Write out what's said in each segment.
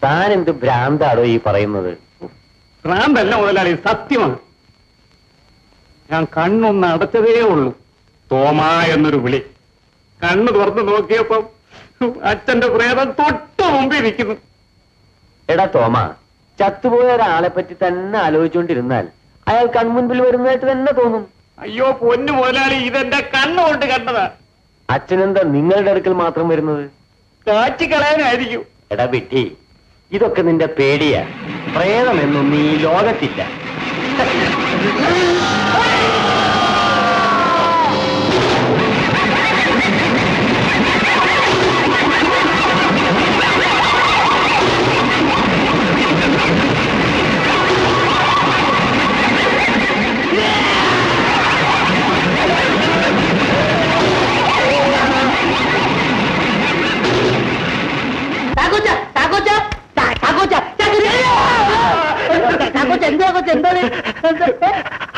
താൻ എന്ത് ഭ്രാന്താണോ ഈ പറയുന്നത്? ഭ്രാന്തല്ല മുതലാളി, സത്യമാണ്. ഞാൻ കണ്ണൊന്ന് അടച്ചതേ ഉള്ളൂ. തോമാ എന്നൊരു വിളി. കണ്ണ് തുറന്ന് നോക്കിയപ്പം അച്ഛന്റെ പ്രേതം തൊട്ട് മുമ്പിൽ ഇരിക്കുന്നു. എടാ തോമ, ചത്തുപോയ ഒരാളെ പറ്റി തന്നെ ആലോചിച്ചുകൊണ്ടിരുന്നാൽ അയാൾ കൺമുൻപിൽ വരുന്നതായിട്ട് തന്നെ തോന്നും. അയ്യോ പൊന്നു മുതലാളി, ഇതെന്റെ കണ്ണുകൊണ്ട് കണ്ടതാ. അച്ഛനെന്താ നിങ്ങളുടെ അടുക്കൽ മാത്രം വരുന്നത്? കാച്ചിക്കളയാനായിരിക്കും. എടാ വിട്ടി, ഇതൊക്കെ നിന്റെ പേടിയാ. പ്രേതമെന്നൊന്നും ഈ ലോകത്തില്ല.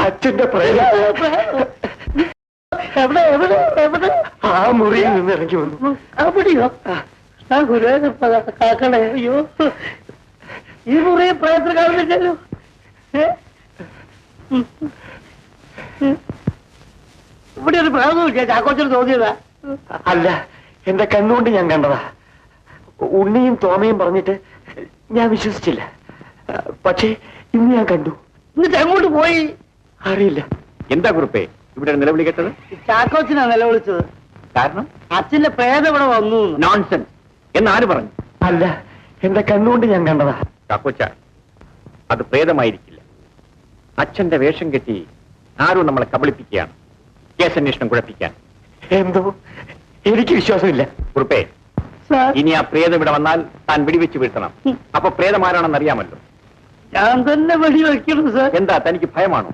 അച്ഛന്റെ പ്രേതം ആ മുറിയിൽ നിന്ന് ഇറങ്ങി വന്നു. അവിടെയോ? കാക്കണേ. അയ്യോ, ഈ മുറിയെ പ്രേതത്തിൽ കാണുന്നില്ലല്ലോ. ഇവിടെ ഒരു പ്രേതമില്ല. ചാക്കോച്ചന് തോന്നിയതാ? അല്ല, എന്റെ കണ്ണുകൊണ്ട് ഞാൻ കണ്ടതാ. ഉണ്ണിയും തോമയും പറഞ്ഞിട്ട് ഞാൻ വിശ്വസിച്ചില്ല. പക്ഷേ ഇന്ന് ഞാൻ കണ്ടു. എന്നിട്ട് എങ്ങോട്ട് പോയി അറിയില്ല. എന്താ കുറിപ്പേ ഇവിടെ നിലവിളി കേട്ടത്? ചാക്കോച്ചനാ നിലവിളിച്ചത്. കാരണം അച്ഛന്റെ പ്രേതം ഇവിടെ വന്നു. നോൺസെൻസ് എന്നാര് പറഞ്ഞു? അല്ല, എന്റെ കണ്ണുകൊണ്ട് ഞാൻ കണ്ടതാ. ചാക്കോച്ച, അത് പ്രേതമായിരിക്കില്ല. അച്ഛന്റെ വേഷം കെട്ടി ആരോ നമ്മളെ കബളിപ്പിക്കുകയാണ്, കേസന്വേഷണം കുഴപ്പിക്കാൻ. എന്തോ എനിക്ക് വിശ്വാസമില്ല. കുറിപ്പേ, ഇനി ആ പ്രേതം ഇവിടെ വന്നാൽ താൻ വെടിവെച്ച് വീഴ്ത്തണം. അപ്പൊ പ്രേതം ആരാണെന്ന് അറിയാമല്ലോ. ഞാൻ തന്നെ വെടിവെക്കണം സാർ. എന്താ, തനിക്ക് ഭയമാണോ?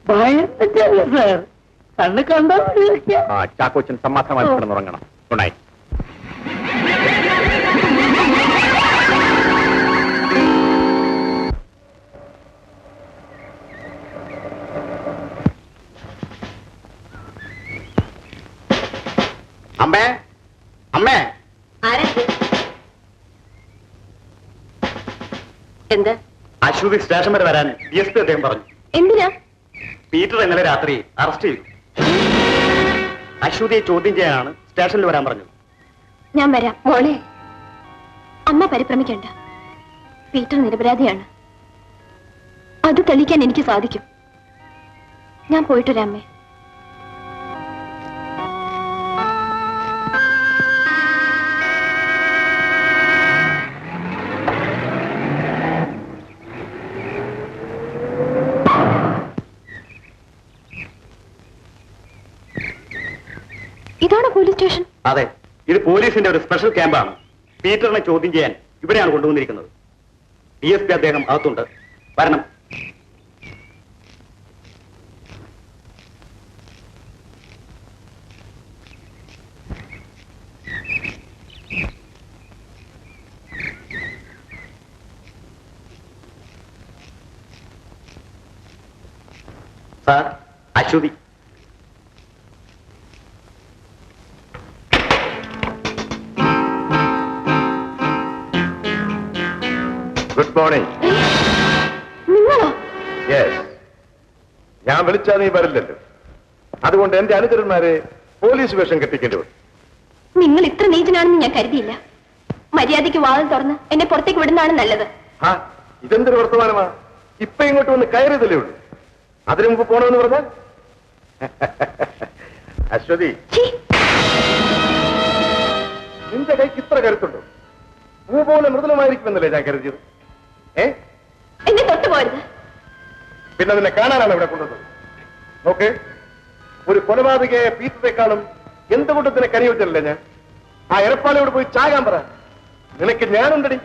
ഭയം തന്നെയല്ല സാർ, കണ്ണ് കണ്ടാ വെടിവെക്കാം. ആ ചാക്കോച്ചൻ സമാധാനമായി കിടന്നുറങ്ങണം. ഗുണായി. അമ്മേ, അമ്മേ. എന്താ? അശ്വതി സ്റ്റേഷൻ വരെ വരാൻ DSP അദ്ദേഹം പറഞ്ഞു. എന്തിനാ? പീറ്റർ ഇന്നലെ രാത്രി അറസ്റ്റ് ചെയ്തു. അശ്വതിയെ ചോദ്യം ചെയ്യാനാണ് സ്റ്റേഷനിൽ വരാൻ പറഞ്ഞത്. ഞാൻ വരാം. മോളെ, അമ്മ പരിഭ്രമിക്കണ്ട. പീറ്റർ നിരപരാധിയാണ്. അത് തെളിയിക്കാൻ എനിക്ക് സാധിക്കും. ഞാൻ പോയിട്ട് വരാം അമ്മേ. ഇതാണ് പോലീസ് സ്റ്റേഷൻ? അതെ, ഇത് പോലീസിന്റെ ഒരു സ്പെഷ്യൽ ക്യാമ്പാണ്. പീറ്ററിനെ ചോദ്യം ചെയ്യാൻ ഇവിടെയാണ് കൊണ്ടുവന്നിരിക്കുന്നത്. DSP അദ്ദേഹം അകത്തുണ്ട്. വരണം. സാർ, അശ്വതി. Good morning. നിങ്ങളോ? യെസ്, ഞാൻ വിളിച്ചാൽ നീ വരില്ലല്ലോ. അതുകൊണ്ട് എന്റെ അനുചരന്മാരെ പോലീസ് വേഷം കെട്ടിക്കേണ്ടി വരും. നിങ്ങൾ ഇത്ര നീചനാണെന്ന് ഞാൻ കരുതിയില്ല. മര്യാദയ്ക്ക് വാതിൽ തുറന്ന് എന്നെ പുറത്തേക്ക് വിടുന്നതാണ് നല്ലത്. ആ, ഇതെന്തൊരു വർത്തമാനമാ? ഇപ്പൊ ഇങ്ങോട്ട് വന്ന് കയറിയതല്ലേ ഉള്ളൂ. അതിനു മുമ്പ് പോണമെന്ന് പറഞ്ഞാൽ അശ്വതി, നിന്റെ കൈക്ക് ഇത്ര കരുത്തുണ്ടോ? പൂ പോലെ മൃദുലമായിരിക്കുമെന്നല്ലേ ഞാൻ കരുതിയത്? എന്നെ തൊട്ടുപോയത്. പിന്നെ നിന്നെ കാണാനാണ് ഇവിടെ കൊണ്ടുവന്നത്. നോക്ക്, ഒരു കൊലപാതകയായ പീറ്ററെക്കാളും എന്തുകൊണ്ട് നിന്നെ കനിവച്ചല്ലേ ഞാൻ? ആ എരപ്പാളയോട് പോയി ചാകാൻ പറ. നിനക്ക് ഞാനുണ്ടടി.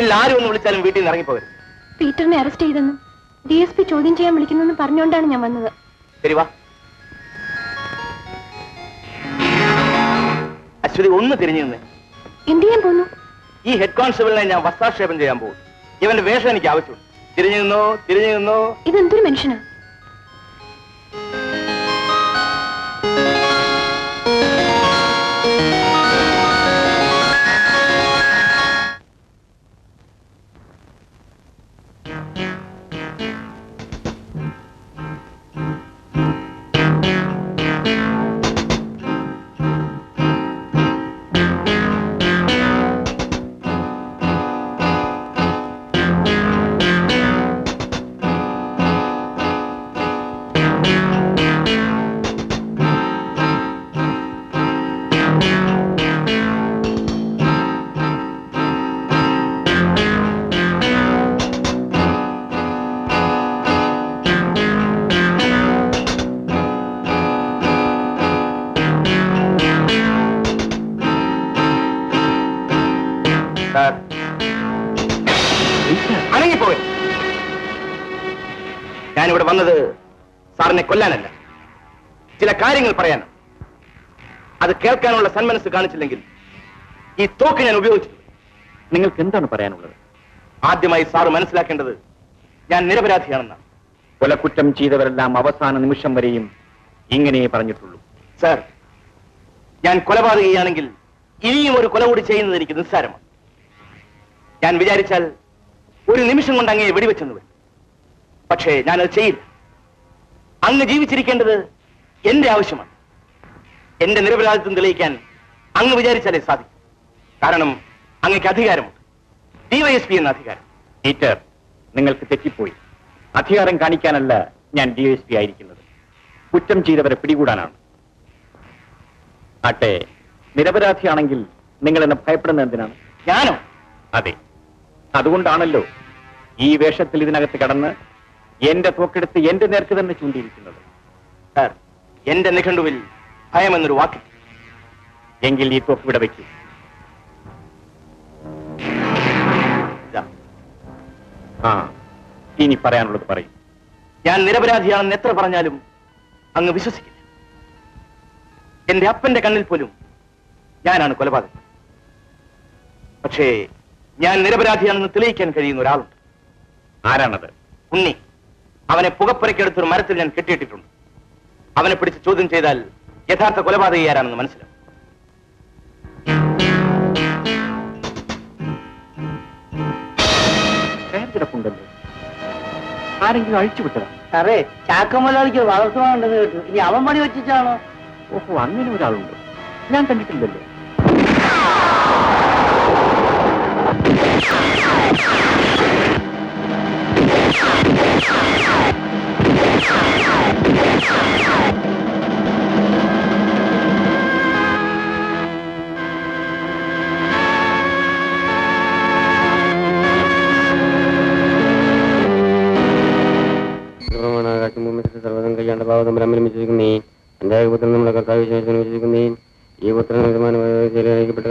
ഇനിമേൽ ആരും ഒന്ന് വിളിച്ചാലും വീട്ടിൽ നിന്ന് ഇറങ്ങിപ്പോകരുത്. പീറ്ററിനെ അറസ്റ്റ് ചെയ്തെന്നും DSP ചോദ്യം ചെയ്യാൻ വിളിക്കുന്നെന്ന് പറഞ്ഞുകൊണ്ടാണ് ഞാൻ വന്നത്. ശരി വാ. അശ്വതി ഒന്ന് തിരിഞ്ഞു നിന്ന്. എന്ത് ചെയ്യാൻ പോന്നു? ഈ ഹെഡ് കോൺസ്റ്റബിളിനെ ഞാൻ വസ്ത്രാക്ഷേപം ചെയ്യാൻ പോകും. ഇവന്റെ വേഷം എനിക്ക് ആവശ്യമുണ്ട്. തിരിഞ്ഞു നിന്നോ, തിരിഞ്ഞു നിന്നോ. ഇതെന്തൊരു മനുഷ്യനാ? അനങ്ങിപ്പോയി. ഞാനിവിടെ വന്നത് സാറിനെ കൊല്ലാനല്ല, ചില കാര്യങ്ങൾ പറയാനാണ്. അത് കേൾക്കാനുള്ള സന്മനസ് കാണിച്ചില്ലെങ്കിൽ ഈ തോക്ക് ഞാൻ ഉപയോഗിച്ചു. നിങ്ങൾക്ക് എന്താണ് പറയാനുള്ളത്? ആദ്യമായി സാറ് മനസ്സിലാക്കേണ്ടത് ഞാൻ നിരപരാധിയാണെന്നാണ്. കൊലക്കുറ്റം ചെയ്തവരെല്ലാം അവസാന നിമിഷം വരെയും ഇങ്ങനെ പറഞ്ഞിട്ടുള്ളൂ. സാർ, ഞാൻ കൊലപാതകയാണെങ്കിൽ ഇനിയും ഒരു കൊല കൂടി ചെയ്യുന്നത് എനിക്ക് നിസ്സാരമാണ്. ഞാൻ വിചാരിച്ചാൽ ഒരു നിമിഷം കൊണ്ട് അങ്ങയെ വെടിവെച്ചെന്ന് വരും. പക്ഷേ ഞാനത് ചെയ്യില്ല. അങ്ങ് ജീവിച്ചിരിക്കേണ്ടത് എന്റെ ആവശ്യമാണ്. എന്റെ നിരപരാധിത്വം തെളിയിക്കാൻ അങ്ങ് വിചാരിച്ചാലേ സാധിക്കും. കാരണം അങ്ങക്ക് അധികാരമുണ്ട്, DYSP എന്ന അധികാരം. പീറ്റർ, നിങ്ങൾക്ക് തെറ്റിപ്പോയി. അധികാരം കാണിക്കാനല്ല ഞാൻ DSP ആയിരിക്കുന്നത്, കുറ്റം ചെയ്തവരെ പിടികൂടാനാണ്. ആട്ടെ, നിരപരാധിയാണെങ്കിൽ നിങ്ങൾ എന്നെ ഭയപ്പെടുന്നത് എന്തിനാണ്? ഞാനോ? അതെ, അതുകൊണ്ടാണല്ലോ ഈ വേഷത്തിൽ ഇതിനകത്ത് കടന്ന് എന്റെ തോക്കെടുത്ത് എന്റെ നേർക്ക് തന്നെ ചൂണ്ടിയിരിക്കുന്നത്. സാർ, എന്റെ നിഘണ്ടുവിൽ ഭയം എന്നൊരു വാക്ക്. എങ്കിൽ ഈ തോക്ക് ഇവിടെ വയ്ക്കൂ. ആ, ഇനി പറയാനുള്ളത് പറയും. ഞാൻ നിരപരാധിയാണെന്ന് എത്ര പറഞ്ഞാലും അങ്ങ് വിശ്വസിക്കില്ല. എന്റെ അപ്പന്റെ കണ്ണിൽ പോലും ഞാനാണ് കൊലപാതകം. പക്ഷേ ഞാൻ നിരപരാധിയാണെന്ന് തെളിയിക്കാൻ കഴിയുന്ന ഒരാളുണ്ട്. ആരാണത്? ഉണ്ണി. അവനെ പുകപ്പുരയ്ക്കെടുത്തൊരു മരത്തിൽ ഞാൻ കെട്ടിയിട്ടിട്ടുണ്ട്. അവനെ പിടിച്ച് ചോദ്യം ചെയ്താൽ യഥാർത്ഥ കൊലപാതകി ആരാണെന്ന് മനസ്സിലാവും. കിടപ്പുണ്ടല്ലോ, ആരെങ്കിലും അഴിച്ചുവിട്ടതാ? സാറേ, ചാക്കമുതലാളിക്ക് വളർത്തുവാനുണ്ടെന്ന് കേട്ടു. ഇനി അവൻ പണി വെച്ചിട്ടാണോ? ഓഹോ, അങ്ങനെ ഒരാളുണ്ടോ? ഞാൻ കണ്ടിട്ടില്ലല്ലോ. സർവ്വതം കയ്യാണ്ട ഭാവം തമ്മിൽ വിശ്വസിക്കുന്നേ. എന്റെ പുത്രൻ നമ്മുടെ കർത്താവ് വിശ്വസിക്കുന്നേ. ഈ പുത്രൻ തീരുമാനപ്പെട്ട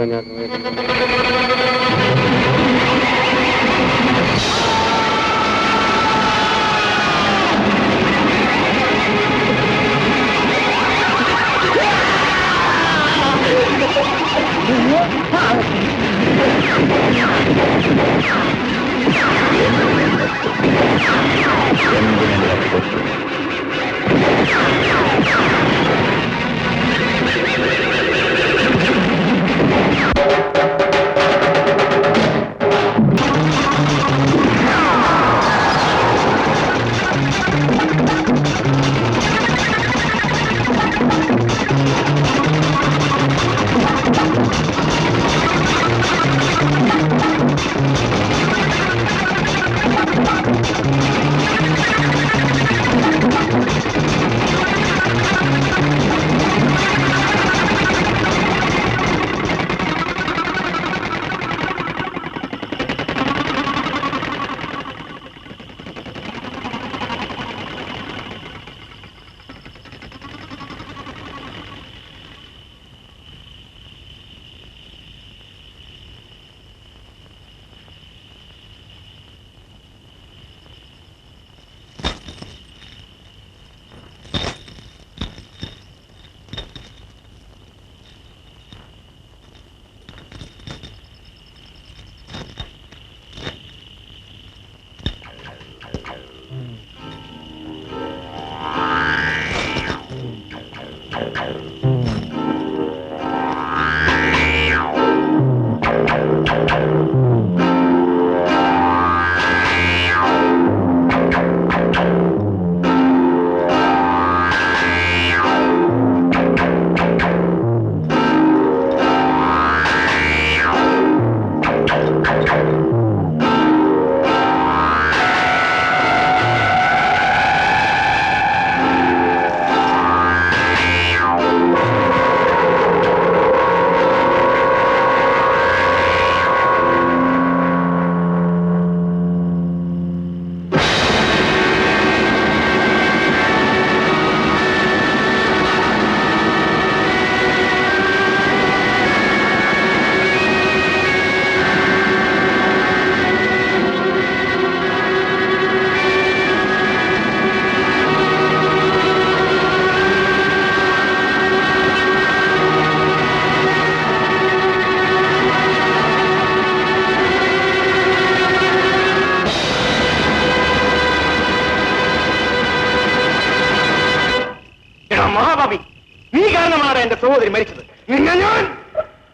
സഹോദരി മരിച്ചത്. നിന്നെ ഞാൻ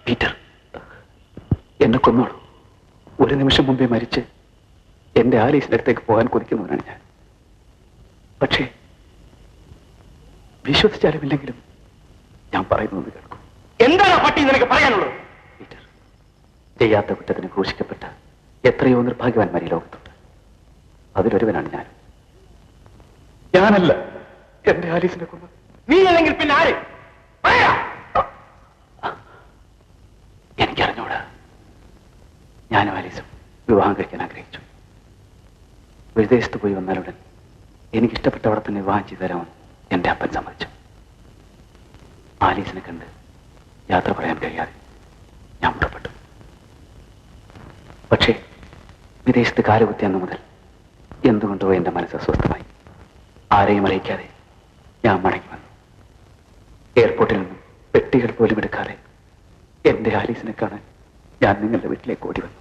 പീറ്റർ, എന്നെ കൊന്നോളൂ. ഒരു നിമിഷം മുമ്പേ മരിച്ച് എന്റെ ആലീസിന്റെ അടുത്തേക്ക് പോകാൻ കൊതിക്കുന്നവനാണ് ഞാൻ. പക്ഷേ വിശ്വസിച്ചാലും ഇല്ലെങ്കിലും ഞാൻ പറയുന്നത് കേൾക്കും. എന്താണ് ആ പട്ടി നിനക്ക് പറയാനുള്ളത്? പീറ്റർ, ചെയ്യാത്ത കുറ്റത്തിന് ഘോഷിക്കപ്പെട്ട എത്രയോ നിർഭാഗ്യവാന്മാർ ഈ ലോകത്തുണ്ട്. അതിലൊരുവനാണ് ഞാൻ. ഞാനല്ല എന്റെ ആലീസിനെ കൊന്നത്. നീ അല്ലെങ്കിൽ പിന്നെ ആര്? പറയാ. എനിക്കറിഞ്ഞൂടാ. ഞാനും ആലീസും വിവാഹം കഴിക്കാൻ ആഗ്രഹിച്ചു. വിദേശത്ത് പോയി വന്നാലുടൻ എനിക്കിഷ്ടപ്പെട്ടവിടെ തന്നെ വിവാഹം ചെയ്തു തരാമെന്ന് എന്റെ അപ്പൻ സമ്മതിച്ചു. ആലീസിനെ കണ്ട് യാത്ര പറയാൻ കഴിയാതെ ഞാൻ പുറപ്പെട്ടു. പക്ഷേ വിദേശത്ത് കാലുകുത്തിയെന്ന് മുതൽ എന്തുകൊണ്ടോ എന്റെ മനസ്സ് അസ്വസ്ഥമായി. ആരെയും അറിയിക്കാതെ ഞാൻ മടങ്ങി വന്നു. എയർപോർട്ടിൽ നിന്നും പെട്ടികൾ പോലും എടുക്കാതെ എന്റെ ആലീസിനെ കാണാൻ ഞാൻ നിങ്ങളുടെ വീട്ടിലേക്ക് ഓടി വന്നു.